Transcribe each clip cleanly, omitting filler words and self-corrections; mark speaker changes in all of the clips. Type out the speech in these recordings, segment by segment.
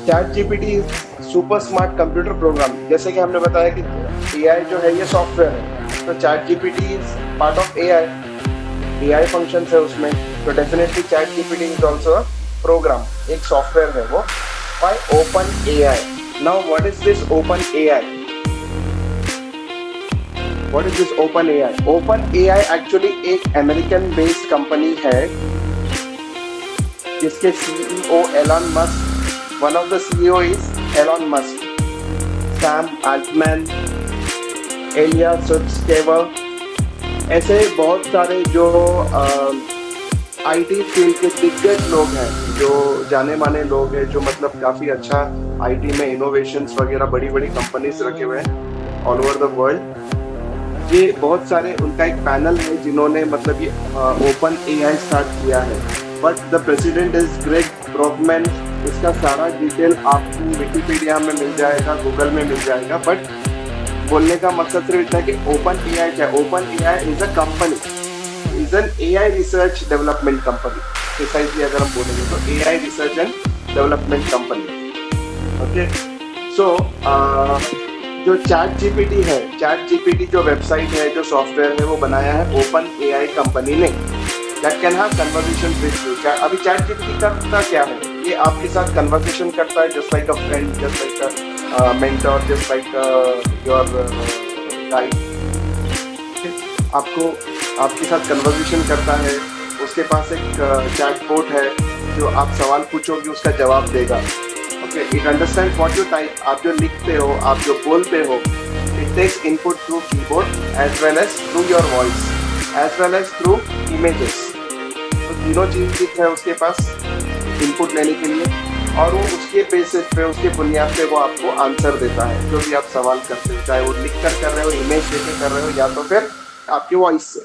Speaker 1: Chat GPT super smart computer program, जैसे कि हमने बताया कि एआई जो है ये सॉफ्टवेयर है, तो chat GPT is part of AI, AI functions है उसमें। तो definitely chat GPT is also a program, एक सॉफ्टवेयर है वो, by open AI. Now what is this open AI? What is this open AI? Open AI actually एक American based company है जिसके CEO Elon Musk, one of the CEO is Elon Musk, Sam Altman, Ilya Sutskever, ऐसे बहुत सारे जो IT field के दिग्गज लोग हैं, जो जाने माने लोग हैं, जो मतलब काफी अच्छा आईटी में इनोवेशंस वगैरह बड़ी बड़ी कंपनीज रखे हुए हैं ऑल ओवर द वर्ल्ड। ये बहुत सारे, उनका एक पैनल है जिन्होंने मतलब ये ओपन एआई स्टार्ट किया है। But the president is Greg Brockman. इसका सारा डिटेल आपको विकिपीडिया में मिल जाएगा, गूगल में मिल जाएगा। बट बोलने का मकसद सिर्फ इतना है कि ओपन एआई क्या है। Open AI is a company, is an AI research development company. Precisely अगर हम बोलेंगे तो AI research and development company. Okay, so जो चैट जीपीटी है, चैट जीपीटी जो वेबसाइट है, जो सॉफ्टवेयर है, वो बनाया है ओपन एआई कंपनी ने, that can have conversation with you. अभी चैट जीपीटी करता क्या है? ये आपके साथ कन्वर्सेशन करता है, just like a friend, just like a mentor, just like your guide. आपको आपके साथ कन्वर्सेशन करता है। उसके पास एक चैट बोट है, जो आप सवाल पूछोगे उसका जवाब देगा। Okay, it understand what you type. आप जो लिखते हो, आप जो बोलते हो, it takes input through keyboard as well as through your voice, as well as through images. तो तीनों चीज है उसके पास इनपुट लेने के लिए, और वो उसके बेसिस पे, उसके बुनियाद पे वो आपको आंसर देता है जो भी आप सवाल करते हो, चाहे वो लिख कर रहे हो, इमेज देके कर रहे हो, या तो फिर आपकी वॉइस से।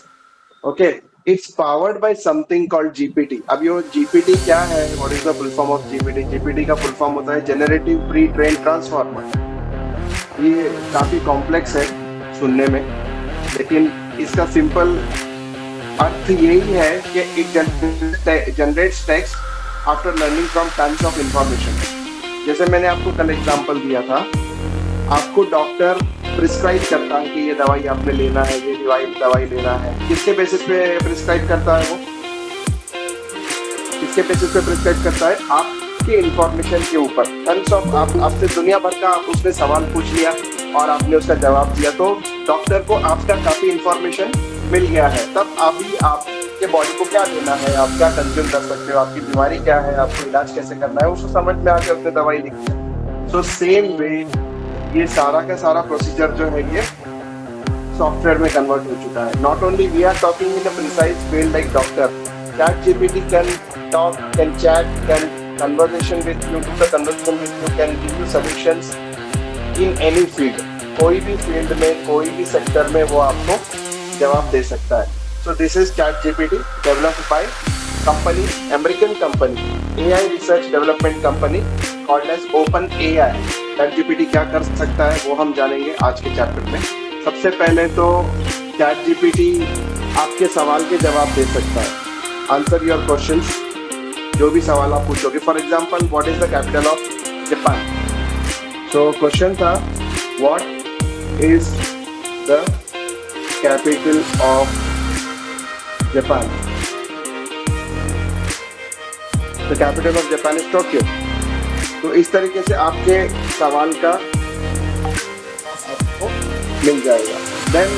Speaker 1: Okay, it's powered by something called GPT. अब ये जीपीटी क्या है? What is the full form of GPT? GPT का फुल फॉर्म होता है जनरेटिव प्री ट्रेन ट्रांसफॉर्मर। ये काफी कॉम्प्लेक्स है सुनने में, लेकिन इसका सिंपल अर्थ यही है कि it generates text after learning from tons of information. जैसे मैंने आपको कल एग्जांपल दिया था, आपको डॉक्टर प्रिस्क्राइब करता है कि ये दवाई आपने लेना है, ये दवाई लेना है। किसके बेसिस पे प्रिस्क्राइब करता है वो? किसके बेसिस पे प्रिस्क्राइब करता है? आपके इंफॉर्मेशन के ऊपर। टन्स ऑफ, आपसे दुनिया भर का उसने सवाल पूछ लिया और आपने उसका जवाब दिया, तो डॉक्टर को आपका काफी इंफॉर्मेशन मिल गया है। तब अभी आपके बॉडी को क्या देना है, आप क्या कंज्यूम कर सकते हो, आपकी बीमारी क्या है, आपको इलाज कैसे करना है, उसको समझ में आके उसने दवाई लिखी है। सो सेम वे ये सारा का सारा प्रोसीजर जो है ये सॉफ्टवेयर में कन्वर्ट हो चुका है। Not only we are talking in a precise field like doctor, chat GPT can talk, can chat, can conversation with you, do the conversation with you, can give you solutions in any field. कोई भी field में, कोई भी sector में वो आपको जवाब दे सकता है। So this is chat GPT, developed by company, American company, AI research development company called as open AI. Chat GPT क्या कर सकता है वो हम जानेंगे आज के चैप्टर में। सबसे पहले तो चैट जीपीटी आपके सवाल के जवाब दे सकता है, आंसर योर क्वेश्चंस, जो भी सवाल आप पूछोगे। For example, what is the capital of Japan? So question था, what is the capital of Japan? The capital of Japan is Tokyo. तो इस तरीके से आपके सवाल का आपको मिल जाएगा। देन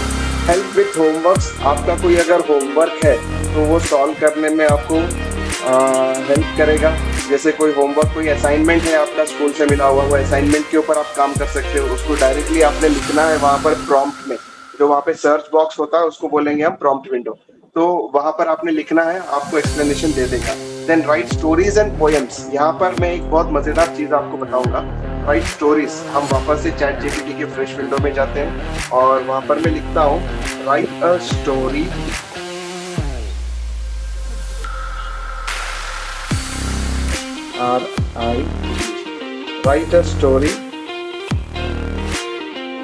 Speaker 1: हेल्प विथ होमवर्क्स, आपका कोई अगर होमवर्क है तो वो सॉल्व करने में आपको हेल्प करेगा। जैसे कोई होमवर्क, कोई असाइनमेंट है आपका स्कूल से मिला हुआ, वो असाइनमेंट के ऊपर आप काम कर सकते हो। उसको डायरेक्टली आपने लिखना है वहाँ पर प्रॉम्प्ट में, जो वहाँ पे सर्च बॉक्स होता है उसको बोलेंगे हम प्रॉम्प्ट विंडो। तो वहाँ पर आपने लिखना है, आपको एक्सप्लेनेशन दे देगा। Then write stories and poems, यहाँ पर मैं एक बहुत मजेदार चीज आपको बताऊंगा। राइट स्टोरीज, हम वापस से चैट जीपीटी के फ्रेश विंडो में जाते हैं और वहाँ पर मैं लिखता हूँ right a story write a story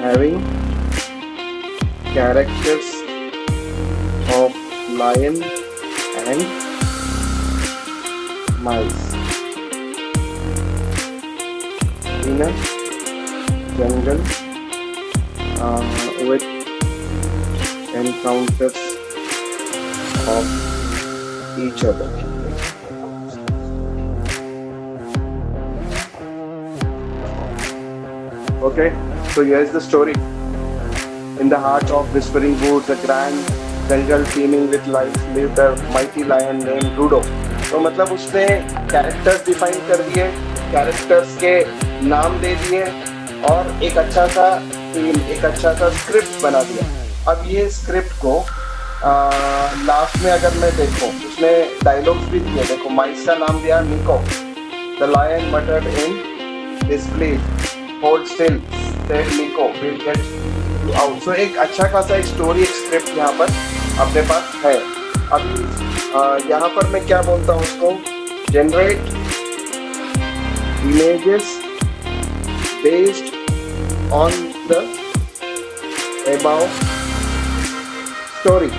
Speaker 1: having characters of lion and mice. in a jungle with encounters of each other. Okay, so here's the story. In the heart of whispering woods, a grand jungle teeming with life, lived a mighty lion named Rudo. तो मतलब उसने characters define कर दिए, characters के नाम दे दिए और एक अच्छा सा थीम, एक अच्छा सा स्क्रिप्ट बना दिया. अब ये स्क्रिप्ट को लास्ट में अगर मैं देखूं, उसने डायलॉग्स भी दिए. देखो, माइस का नाम दिया Nico. The lion muttered in displace, hold still, said Nico, will get you out. So एक अच्छा खासा एक स्टोरी, एक स्क्रिप्ट यहाँ पर अपने पास है. अभी यहाँ पर मैं क्या बोलता हूँ उसको, generate images based on the above story.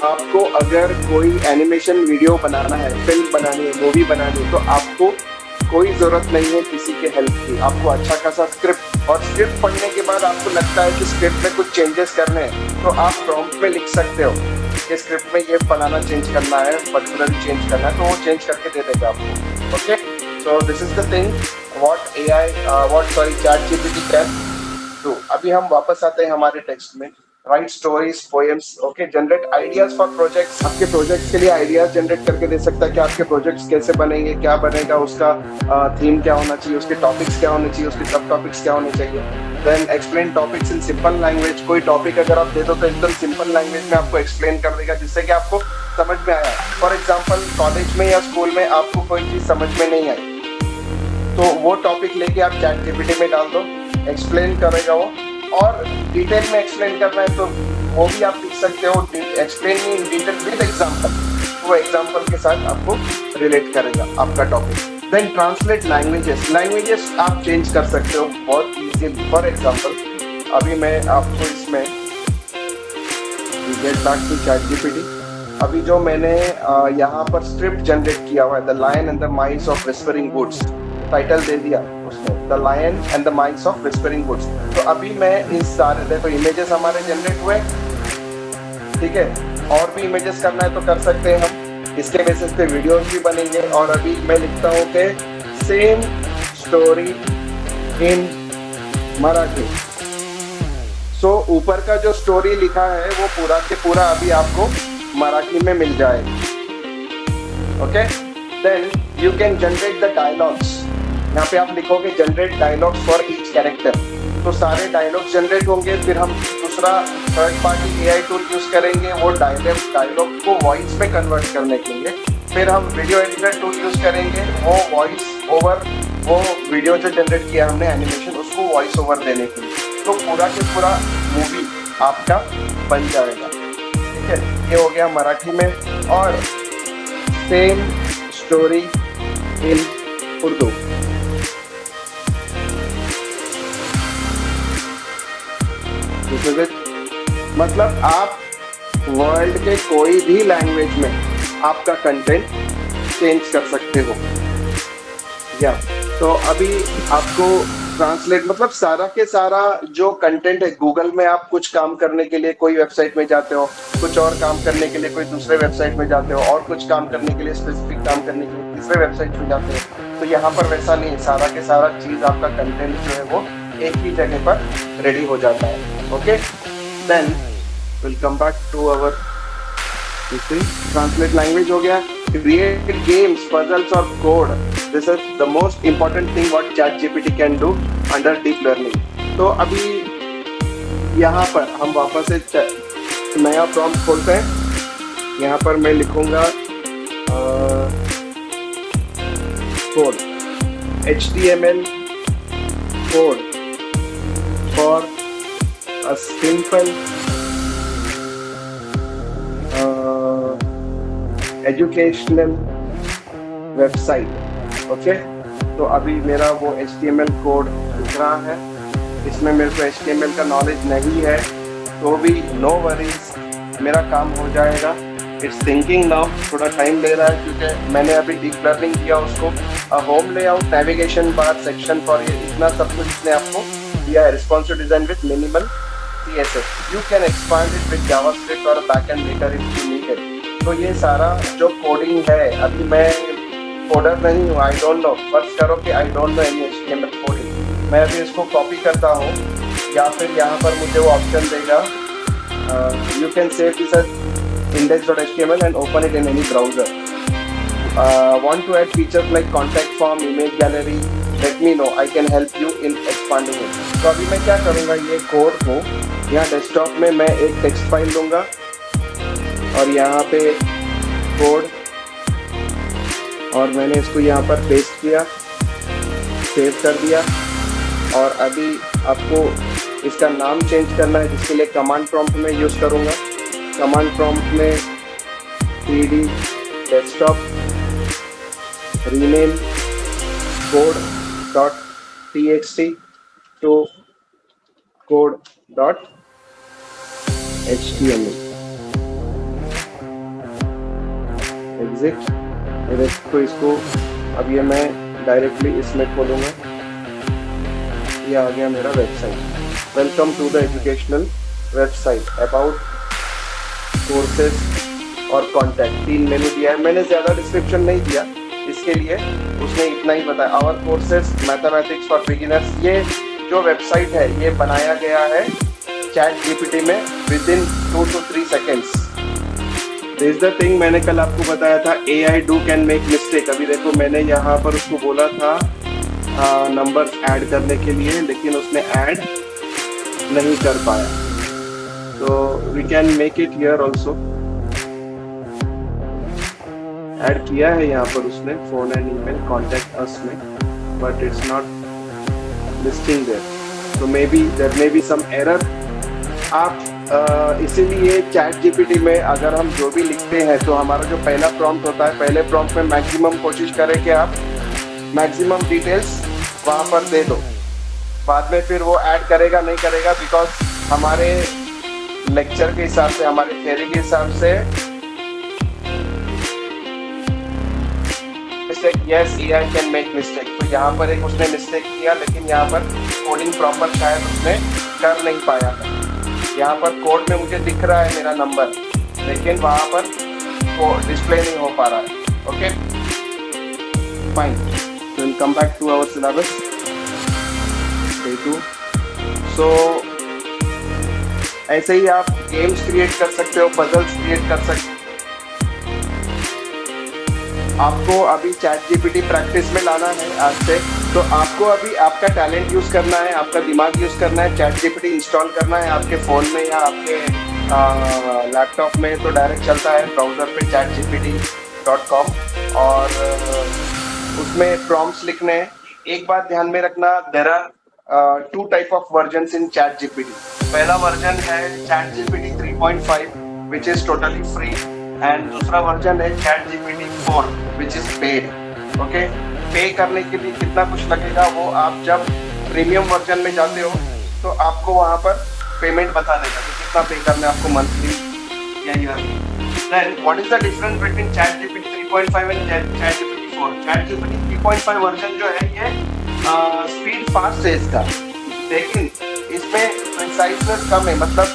Speaker 1: आपको अगर कोई एनिमेशन वीडियो बनाना है, फिल्म बनानी है, मूवी बनानी है, तो आपको कोई ज़रूरत नहीं है किसी के हेल्प की. आपको अच्छा खासा स्क्रिप्ट, और स्क्रिप्ट पढ़ने के बाद आपको लगता है कि स्क्रिप्ट में कुछ चेंजेस करने हैं, तो आप प्रॉम्प्ट में लिख सकते हो कि स्क्रिप्ट में ये फलाना चेंज करना है, पर्टिकुलरली चेंज करना है, तो वो चेंज करके दे देगा आपको. Okay, so this is the thing what ChatGPT can do. अभी हम वापस आते हैं हमारे टेक्स्ट में. Right stories, poems. Okay, generate ideas for projects. आपके प्रोजेक्ट्स के लिए आइडियाज जनरेट करके दे सकता है कि आपके प्रोजेक्ट्स कैसे बनेंगे, क्या बनेगा, उसका थीम क्या होना चाहिए, उसके टॉपिक्स क्या होने चाहिए, उसके सब टॉपिक्स क्या होने चाहिए. Then explain topics in simple language. कोई टॉपिक अगर आप दे दो तो एकदम सिंपल लैंग्वेज में आपको एक्सप्लेन कर देगा, जिससे कि आपको समझ में आया. फॉर एग्जाम्पल, कॉलेज में या स्कूल में आपको कोई चीज़ समझ में नहीं आई, तो वो टॉपिक लेके आप ChatGPT में डाल दो, एक्सप्लेन करेगा वो. और डिटेल में एक्सप्लेन करना है तो वो भी आप लिख सकते हो, explain in detail with example. वो एग्जांपल के साथ आपको रिलेट करेगा आपका टॉपिक. देन ट्रांसलेट लैंग्वेजेस आप चेंज कर सकते हो बहुत इजीली. फॉर एग्जांपल, अभी मैं आपको इसमें गेट बैक टू ChatGPT. अभी जो मैंने यहाँ पर स्क्रिप्ट जनरेट किया हुआ है, the lion and the mice of whispering woods, title दे दिया उसने, the lion and the mice of whispering woods. तो अभी मैं इस सारे, देखो इमेजेस हमारे जनरेट हुए, ठीक है. और भी इमेजेस करना है तो कर सकते हैं हम, इसके बेसिस पे वीडियोस भी बनेंगे. और अभी मैं लिखता हूँ कि सेम स्टोरी इन मराठी. सो ऊपर का जो स्टोरी लिखा है वो पूरा के पूरा अभी आपको मराठी में मिल जाएगा. Okay, then you can generate the dialogues. यहाँ पे आप लिखोगे generate dialogues for each character, तो सारे डायलॉग्स जनरेट होंगे. फिर हम दूसरा third party AI tool use करेंगे वो डायलॉग को वॉइस में कन्वर्ट करने के लिए. फिर हम वीडियो एडिटर टूल यूज करेंगे वो वॉइस ओवर, वो वीडियो जो जनरेट किया हमने एनिमेशन, उसको वॉइस ओवर देने के लिए. तो पूरा के पूरा मूवी आपका बन जाएगा. ठीक है, ये हो गया मराठी में. और सेम स्टोरी इन उर्दू. मतलब आप वर्ल्ड के कोई भी लैंग्वेज में आपका कंटेंट चेंज कर सकते हो. या तो अभी आपको ट्रांसलेट, मतलब सारा के सारा जो कंटेंट है, गूगल में आप कुछ काम करने के लिए कोई वेबसाइट में जाते हो, कुछ और काम करने के लिए कोई दूसरे वेबसाइट में जाते हो, और कुछ काम करने के लिए, स्पेसिफिक काम करने के लिए तीसरे वेबसाइट में जाते हो. तो यहाँ पर वैसा नहीं, सारा के सारा चीज़ आपका कंटेंट जो है वो एक ही जगह पर रेडी हो जाता है. Okay, then will come back to our translate language. हो गया. क्रिएट गेम्स, पजल्स और code. This is the most important thing what ChatGPT can do under deep learning. तो अभी यहाँ पर हम वापस से नया प्रॉम्प्ट खोलते हैं. यहाँ पर मैं लिखूंगा code, HTML code for a simple educational website. Okay, तो अभी मेरा वो HTML कोड लिख रहा है. इसमें मेरे को HTML का नॉलेज नहीं है तो भी नो वरीज, मेरा काम हो जाएगा. इट्स थिंकिंग नाउ, थोड़ा टाइम ले रहा है क्योंकि मैंने अभी डीप लर्निंग किया उसको। Home layout, navigation bar, section for, ये इतना सब कुछ इसने आपको दिया है। Responsive design with minimal CSS, you can expand it with JavaScript or backend later if you need it। तो ये सारा जो कोडिंग है, अभी मैं कोडर नहीं हूँ, आई डोंट नो, फर्स्ट करो कि I don't know any HTML coding. मैं अभी इसको कॉपी करता हूँ या फिर यहाँ पर मुझे वो ऑप्शन देगा, you can save this as index.html and open it in any browser। Want to add features like contact form, image gallery, let me know, I can help you in expanding it। तो अभी मैं क्या करूँगा, ये code को यहाँ desktop में मैं एक टेक्स्ट फाइल लूँगा और यहाँ पे कोड, और मैंने इसको यहाँ पर पेस्ट किया, सेव कर दिया। और अभी आपको इसका नाम चेंज करना है, जिसके लिए कमांड प्रॉम्प्ट में यूज़ करूँगा। कमांड प्रॉम्प्ट में cd desktop rename code.txt to code.html। Exit, तो इसको अब ये मैं डायरेक्टली इसमें खोलूँगा। ये आ गया मेरा website. Welcome to the educational website, about, courses और कॉन्टैक्ट, 3 मेनू दिया है। मैंने ज़्यादा डिस्क्रिप्शन नहीं दिया इसके लिए, उसने इतना ही बताया। Our courses mathematics for beginners, ये जो वेबसाइट है ये बनाया गया है ChatGPT में with in 2 to 3 seconds। This the thing मैंने कल आपको बताया था, AI do can make mistake. अभी देखो मैंने यहाँ पर उसको बोला था नंबर्स ऐड करने के लिए, लेकिन उसने ऐड नहीं कर पाया। तो we can make it here also. Add किया है यहाँ पर उसने phone and email contact us में, but it's not listing there. तो may be there may be some error. आप इसीलिए ChatGPT में अगर हम जो भी लिखते हैं तो हमारा जो पहला प्रॉम्प्ट होता है, पहले प्रॉम्प्ट में मैक्सिमम कोशिश करें कि आप मैक्सिमम डिटेल्स वहाँ पर दे दो। बाद में फिर वो ऐड करेगा नहीं करेगा, बिकॉज हमारे लेक्चर के हिसाब से, हमारे थ्योरी के हिसाब से mistake, yes AI can make mistake. तो यहाँ पर एक उसने मिस्टेक किया, लेकिन यहाँ पर कोडिंग प्रॉपर शायद उसने कर नहीं पाया है। यहाँ पर कोड में मुझे दिख रहा है मेरा नंबर, लेकिन वहाँ पर वो डिस्प्ले नहीं हो पा रहा है। Okay fine, will come back to our syllabus day 2। So ऐसे ही आप गेम्स क्रिएट कर सकते हो, पजल्स क्रिएट कर सकते हो। आपको अभी ChatGPT प्रैक्टिस में लाना है आज से, तो आपको अभी आपका टैलेंट यूज़ करना है, आपका दिमाग यूज़ करना है। ChatGPT इंस्टॉल करना है आपके फ़ोन में या आपके लैपटॉप में, तो डायरेक्ट चलता है ब्राउज़र पे chatgpt.com, और उसमें प्रॉम्प्ट्स लिखने हैं। एक बात ध्यान में रखना, there are 2 type of versions in ChatGPT। पहला वर्जन है ChatGPT 3.5 which is totally free, and दूसरा वर्जन है ChatGPT 4 which is paid. Okay, pay करने के लिए कितना कुछ लगेगा वो आप जब प्रीमियम वर्जन में जाते हो तो आपको वहाँ पर पेमेंट बता देगा कि कितना पे करना है आपको, मंथली या yearly. Then what is the difference between ChatGPT 3.5 and ChatGPT 4? ChatGPT 3.5 version जो है ये स्पीड फास्ट है इसका, लेकिन इसमें प्रिसाइजनेस कम है, मतलब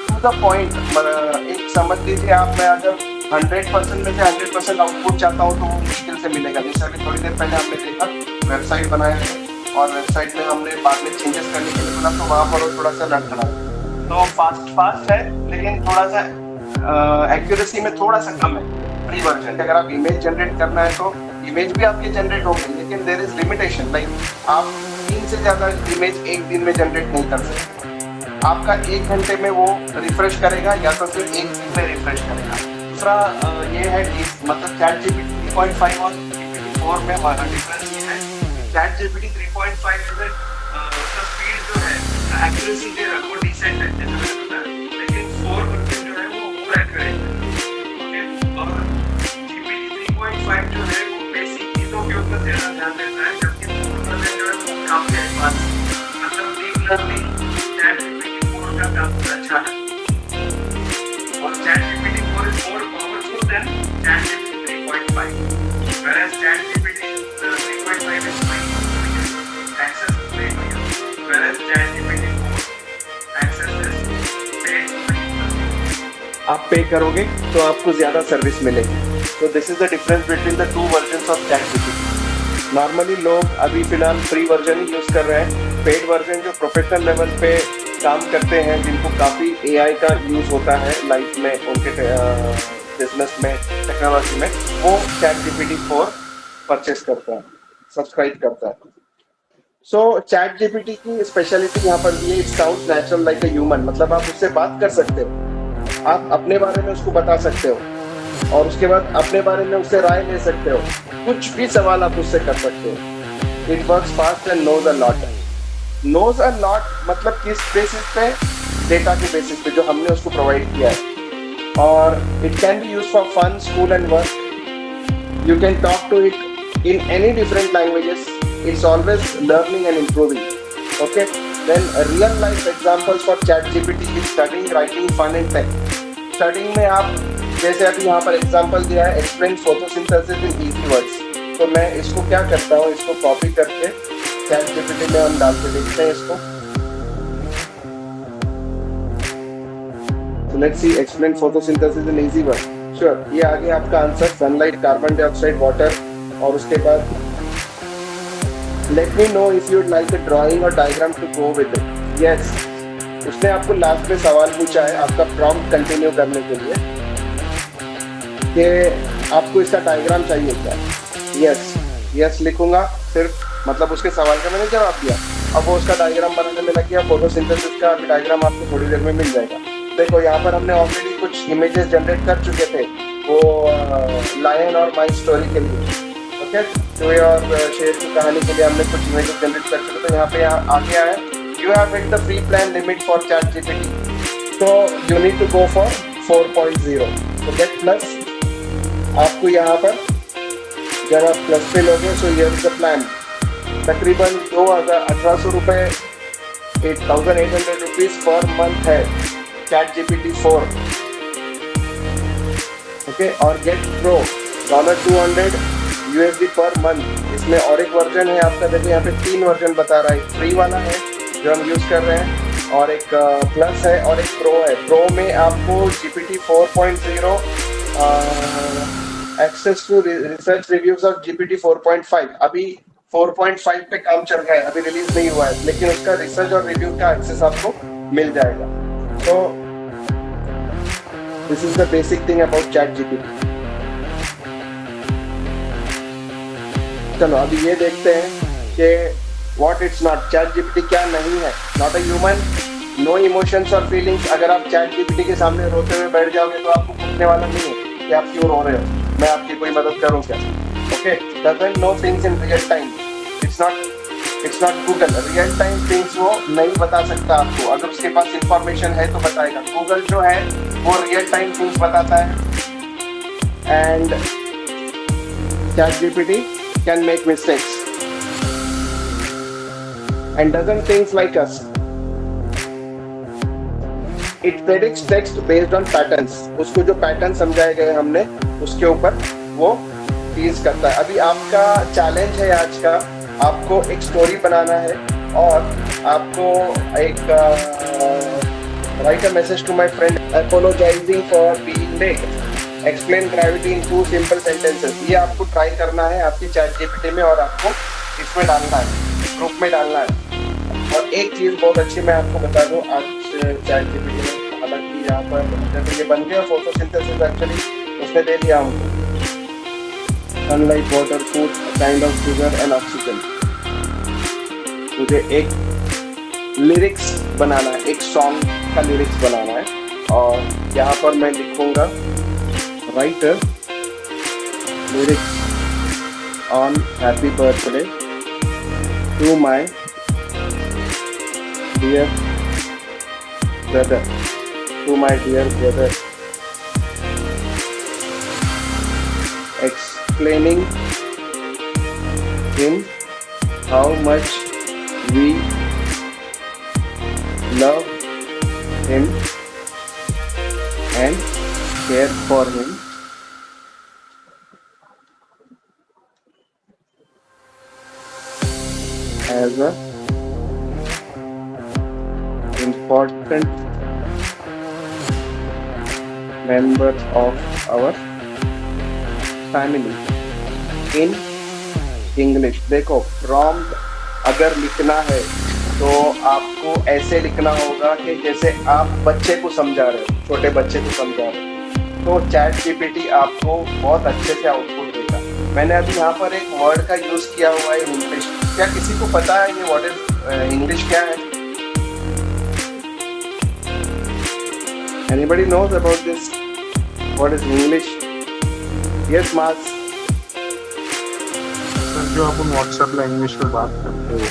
Speaker 1: टू द पॉइंट। एक समझ लीजिए आप, मैं अगर 100% में से 100% आउटपुट चाहता हूँ तो वो मुश्किल से मिलेगा। जैसे अभी थोड़ी देर पहले हमने देखा, वेबसाइट बनाया है और वेबसाइट में हमने बाद में चेंजेस करने के लिए बोला, तो वहाँ पर वो थोड़ा सा लड़खड़ा, तो फास्ट है, लेकिन थोड़ा सा एक्यूरेसी में थोड़ा सा कम है फ्री वर्जन। अगर आप इमेज जनरेट करना है तो इमेज भी आपकी जनरेट होगी, लेकिन देयर इज लिमिटेशन, लाइक आप 3 से ज़्यादा इमेज एक दिन में जनरेट नहीं कर सकते। आपका 1 घंटे में वो रिफ्रेश करेगा या तो फिर 1 दिन में रिफ्रेश करेगा। दूसरा ये है मतलब ChatGPT 3.5 और GPT 4 में हमारा डिफरेंस ये है, ChatGPT 3.5 में उसका स्पीड जो है, एक्यूरेसी जो है वो डिसेंट है, जैसे मैंने बताया, लेकिन 4 वर्जन जो है वो मोर एक्यूरेट है। ओके, और GPT 3.5 जो है वो बेसिक चीज़ों के ऊपर ज़्यादा ध्यान देता है, जबकि 4 वर्जन जो है वो काफ़ी एडवांस, मतलब डीप लर्निंग ChatGPT 4 का काफ़ी अच्छा है। और ChatGPT 4 is more powerful whereas ChatGPT 3.5 is free to use, access is free to use, whereas ChatGPT 4 access is paid to use. आप पे करोगे तो आपको ज्यादा सर्विस मिलेगी. So this is the difference between the two versions of ChatGPT. Normally लोग अभी फिलहाल फ्री वर्जन ही यूज कर रहे हैं. पेड वर्जन जो प्रोफेशनल लेवल पे काम करते हैं, जिनको काफी एआई का यूज होता है लाइफ में, उनके बिजनेस में, टेक्नोलॉजी में, वो ChatGPT 4 परचेस करता है, सब्सक्राइब करता है. सो ChatGPT की स्पेशलिटी यहाँ पर ये sound natural like a human. मतलब आप उससे बात कर सकते हो, आप अपने बारे में उसको बता सकते हो, और उसके बाद अपने बारे में उससे राय ले सकते हो. कुछ भी सवाल आप उससे कर सकते हो. It works fast and knows a lot. Knows a lot मतलब किस बेसिस पे? डेटा के बेसिस पे जो हमने उसको प्रोवाइड किया है. और it can be use for fun, school and work. You can talk to it in any different languages. It's always learning and improving. Okay, then real life examples for ChatGPT is studying, writing, fun and tech. Studying में आप जैसे अभी यहाँ पर example दिया है, explain photosynthesis in easy words. तो मैं इसको क्या करता हूँ, इसको कॉपी करके ChatGPT में हम डाल के देखते हैं इसको. So let's see, explain photosynthesis in easy word. Sure, ये आ गया आपका answer, sunlight, carbon dioxide, water. और उसके बाद let me know if you'd like a drawing or diagram to go with it. Yes, उसने आपको लास्ट में सवाल पूछा है आपका प्रॉम्प्ट कंटिन्यू करने के लिए कि आपको इसका डायग्राम चाहिए क्या. यस यस लिखूंगा सिर्फ, मतलब उसके सवाल का मैंने जवाब दिया. अब वो उसका डायग्राम बनाने में लग गया. फोटोसिंथेसिस का डायग्राम आपको थोड़ी देर में मिल जाएगा. देखो यहाँ पर हमने ऑलरेडी कुछ इमेजेस जनरेट कर चुके थे वो लायन और माई स्टोरी के लिए. ओके, चूहे और शेर की कहानी के लिए हमने कुछ इमेजेस जनरेट कर चुके. तो यहाँ पे आ गया है, you have hit the free plan limit for ChatGPT, तो you need to go for 4.0. तो गेट प्लस. आपको यहाँ पर जब आप प्लस पे लोगे so here is the plan. तकरीबन 1800 रुपये, 8800 रुपीज पर मंथ है ChatGPT 4. ओके, और get pro $200 USD per month. इसमें और एक वर्जन है आपका. देखिए यहाँ पे 3 वर्जन बता रहा है. एक फ्री वाला है जो हम यूज कर रहे हैं, और एक प्लस है, और एक प्रो है. प्रो में आपको GPT 4.0 access to research reviews of GPT 4.5. अभी 4.5 पे काम चल रहा है, अभी रिलीज नहीं हुआ है, लेकिन उसका रिसर्च और रिव्यू का एक्सेस आपको मिल जाएगा. तो this is the basic thing about ChatGPT. चलो अभी ये देखते हैं कि व्हाट इट्स नॉट. ChatGPT क्या नहीं है. Not a human, no emotions और फीलिंग्स. अगर आप ChatGPT के सामने रोते हुए बैठ जाओगे तो आपको पूछने वाला नहीं है कि आप क्यों रो रहे हो, मैं आपकी कोई मदद करूं क्या. Okay, doesn't know things in real time. It's not Google. Real time things वो नहीं बता सकता आपको. अगर उसके पास इंफॉर्मेशन है तो बताएगा. गूगल जो है वो रियल टाइम थिंग्स बताता है, and ChatGPT can make mistakes and doesn't think like us. It predicts text based on patterns. उसको जो पैटर्न समझाए गए हमने उसके ऊपर वो चीज करता है. अभी आपका चैलेंज है आज का, आपको एक स्टोरी बनाना है और आपको एक write a message to my friend apologising for being late, explain gravity in 2 simple sentences. ये आपको ट्राई करना है आपकी ChatGPT में, और आपको इसमें डालना है, ग्रुप में डालना है. और एक चीज़ बहुत अच्छी मैं आपको बता दूं आज ChatGPT में, हालांकि यहाँ पर जैसे ये बन गया फोटोसिंथेसिस, एक्चुअली उसने दे दिया हमको sunlight, water, food, kind of sugar and oxygen. मुझे एक लिरिक्स बनाना है, एक सॉन्ग का लिरिक्स बनाना है, और यहाँ पर मैं लिखूंगा write a lyrics on happy birthday to my dear brother, explaining him how much we love him and care for him. as a important member of our family in English। देखो prompt अगर लिखना है तो आपको ऐसे लिखना होगा कि जैसे आप बच्चे को समझा रहे हो, छोटे बच्चे को समझा रहे हो। तो चैट जीपीटी आपको बहुत अच्छे से आउटपुट देगा। मैंने अभी यहाँ पर एक वर्ड का यूज किया हुआ है इंग्लिश। क्या किसी को पता है ये व्हाट इज इंग्लिश क्या है? Anybody knows about this? What is English? Yes, Mars.
Speaker 2: Sir जो अपन व्हाट्सएप लैंग्वेज में बात करते हो,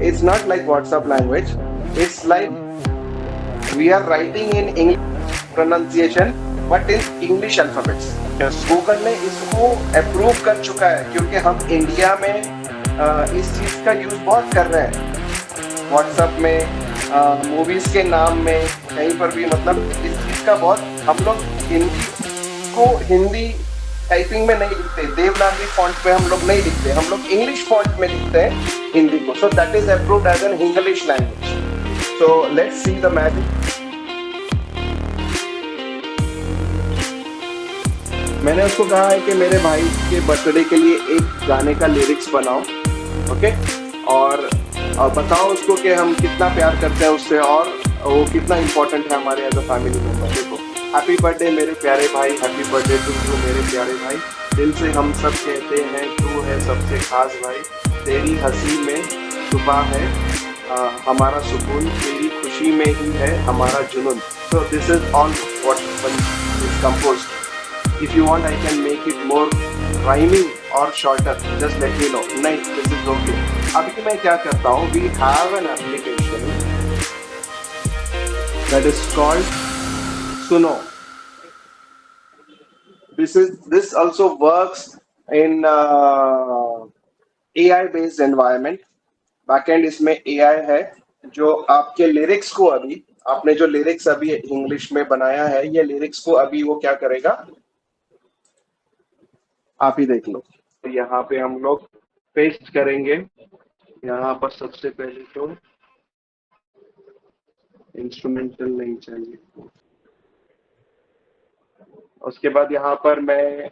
Speaker 1: It's not like WhatsApp language. It's like we are writing in English pronunciation, but in English alphabets.
Speaker 2: Yes.
Speaker 1: Google ने इसको approve कर चुका है क्योंकि हम इंडिया में इस चीज का यूज बहुत कर रहे हैं। व्हाट्सएप में, मूवीज के नाम में, कहीं पर भी, मतलब इस चीज का बहुत, हम लोग हिंदी टाइपिंग में नहीं लिखते, देवनागरी फॉन्ट पे हम लोग नहीं लिखते, हम लोग इंग्लिश फॉन्ट में लिखते हैं हिंदी को। So that is approved as an English language. So let's see the magic. मैंने उसको कहा है कि मेरे भाई के बर्थडे के लिए एक गाने का लिरिक्स बनाओ, ओके, और बताओ उसको कि हम कितना प्यार करते हैं उससे और वो कितना इम्पोर्टेंट है हमारे एज अ फैमिली मेंबर। देखो, हैप्पी बर्थडे मेरे प्यारे भाई, हैप्पी बर्थडे टू यू मेरे प्यारे भाई, दिल से हम सब कहते हैं तू है सबसे खास भाई, तेरी हंसी में छुपा है हमारा सुकून, तेरी खुशी में ही है हमारा जुनून। सो this is all what is composed. If you want, I can make it more rhyming or shorter. Just let me know. नहीं, this is okay. अभी मैं क्या करता हूँ? We have an application that is called Suno. This also works in AI based environment. Backend इसमें AI है जो आपके लिरिक्स को, अभी आपने जो लिरिक्स अभी इंग्लिश में बनाया है, ये लिरिक्स को अभी वो क्या करेगा, आप ही देख लो। तो यहाँ पे हम लोग पेस्ट करेंगे। यहाँ पर सबसे पहले तो इंस्ट्रूमेंटल नहीं चाहिए, उसके बाद यहाँ पर मैं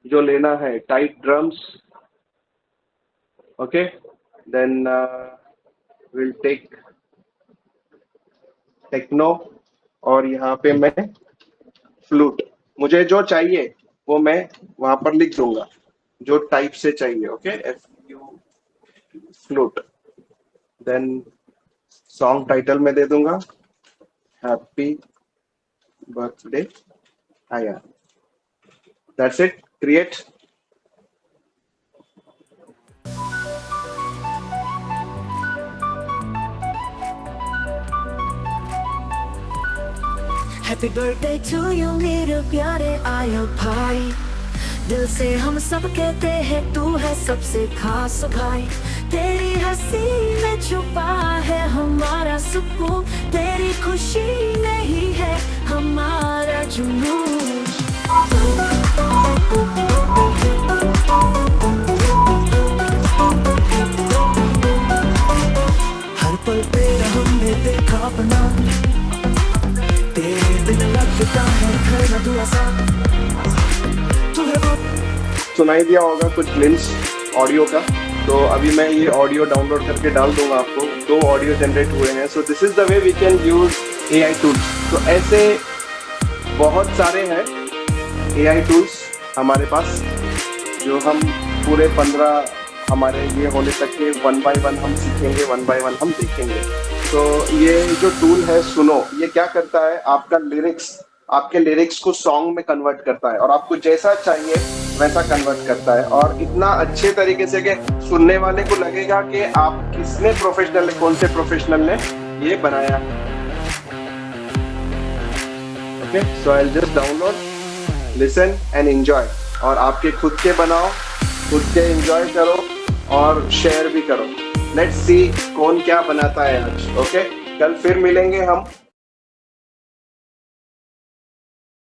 Speaker 1: जो लेना है tight drums, okay, then will take techno, और यहाँ पे मैं फ्लूट, मुझे जो चाहिए वो मैं वहां पर लिख दूंगा जो टाइप से चाहिए, okay, flute. Then song title में दे दूंगा हैप्पी बर्थडे आया। That's it, create.
Speaker 3: Happy birthday to you मेरे प्यारे आया भाई, दिल से हम सब कहते हैं तू है सबसे खास भाई, तेरी हंसी में छुपा है हमारा सुकून, तेरी खुशी में ही है हमारा जुनून। हर पल तेरा हमने देखा अपना, तेरे बिन लगता है घर न दूर सा, तू है वो।
Speaker 1: सुनाई दिया होगा कुछ ग्लिम्स ऑडियो का, तो अभी मैं ये ऑडियो डाउनलोड करके डाल दूंगा आपको। 2 ऑडियो जनरेट हुए हैं। So this is the way we can use AI tools. तो ऐसे बहुत सारे हैं AI टूल्स हमारे पास, जो हम पूरे 15 हमारे ये होने तक के 1 by 1 हम सीखेंगे, 1 by 1 हम देखेंगे। तो ये जो टूल है सुनो, ये क्या करता है, आपके लिरिक्स को सॉन्ग में कन्वर्ट करता है और आपको जैसा चाहिए वैसा कन्वर्ट करता है, और इतना अच्छे तरीके से कि सुनने वाले को लगेगा कि आप किसने प्रोफेशनल ने, कौन से प्रोफेशनल ने ये बनाया। Okay, so I will just download, listen and enjoy, और आपके खुद के बनाओ, खुद के एंजॉय करो और शेयर भी करो। लेट्स सी कौन क्या बनाता है आज। ओके, कल फिर मिलेंगे हम